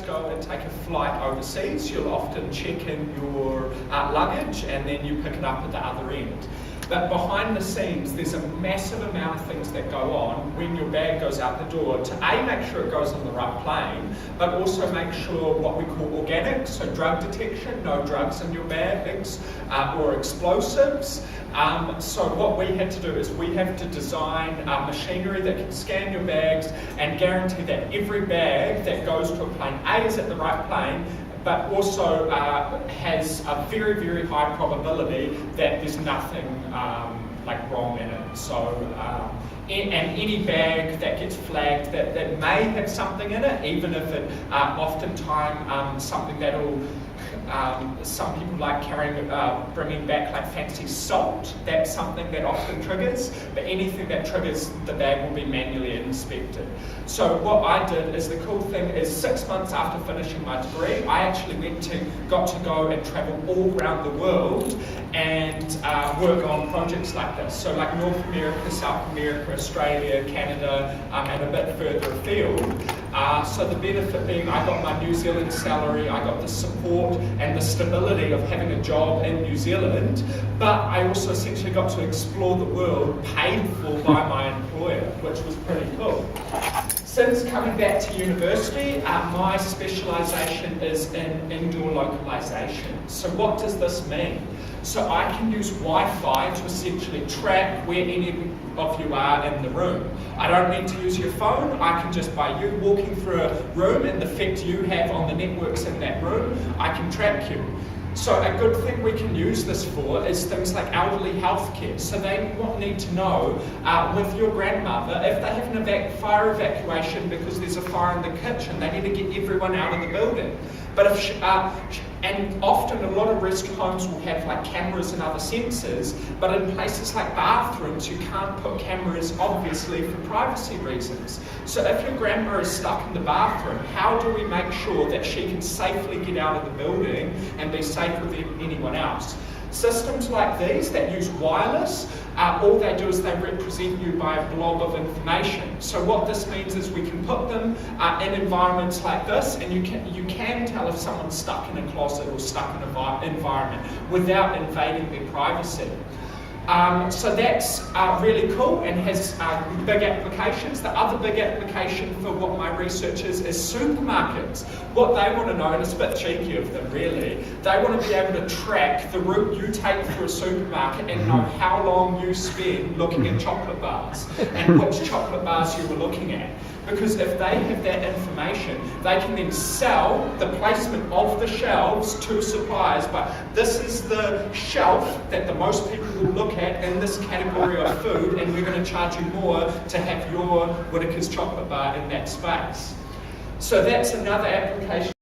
Go and take a flight overseas, you'll often check in your luggage and then you pick it up at the other end. But behind the scenes, there's a massive amount of things that go on when your bag goes out the door to make sure it goes on the right plane, but also make sure what we call organic, so drug detection, no drugs in your bags, or explosives. So what we had to do is we have to design machinery that can scan your bags and guarantee that every bag that goes to a plane, is at the right plane, but also has a very, very high probability that there's nothing wrong in it. So, and any bag that gets flagged that may have something in it, even if it oftentimes something that'll some people like bringing back like fancy salt. That's something that often triggers, but anything that triggers the bag will be manually inspected. So what I did is, the cool thing is 6 months after finishing my degree, I actually got to go and travel all around the world and work on projects like this. So like North America, South America, Australia, Canada, and a bit further afield. So the benefit being I got my New Zealand salary, I got the support and the stability of having a job in New Zealand, but I also essentially got to explore the world paid for by my employer, which was pretty cool. Since coming back to university, my specialisation is in indoor localisation. So what does this mean? So I can use Wi-Fi to essentially track where any of you are in the room. I don't need to use your phone. I can just, by you walking through a room and the effect you have on the networks in that room, I can track you. So a good thing we can use this for is things like elderly healthcare. So they need to know with your grandmother, if they have a fire evacuation because there's a fire in the kitchen, they need to get everyone out of the building. But if and often a lot of rescue homes will have like cameras and other sensors, but in places like bathrooms you can't put cameras, obviously, for privacy reasons. So if your grandma is stuck in the bathroom, how do we make sure that she can safely get out of the building and be safe with anyone else? Systems like these that use wireless, all they do is they represent you by a blob of information. So what this means is we can put them in environments like this, and you can tell if someone's stuck in a closet or stuck in an environment without invading their privacy. So that's really cool and has big applications. The other big application for what my research is supermarkets. What they want to know, and it's a bit cheeky of them really, they want to be able to track the route you take through a supermarket and know how long you spend looking at chocolate bars and which chocolate bars you were looking at. Because if they have that information, they can then sell the placement of the shelves to suppliers. But this is the shelf that the most people will look at in this category of food, and we're going to charge you more to have your Whittaker's chocolate bar in that space. So that's another application.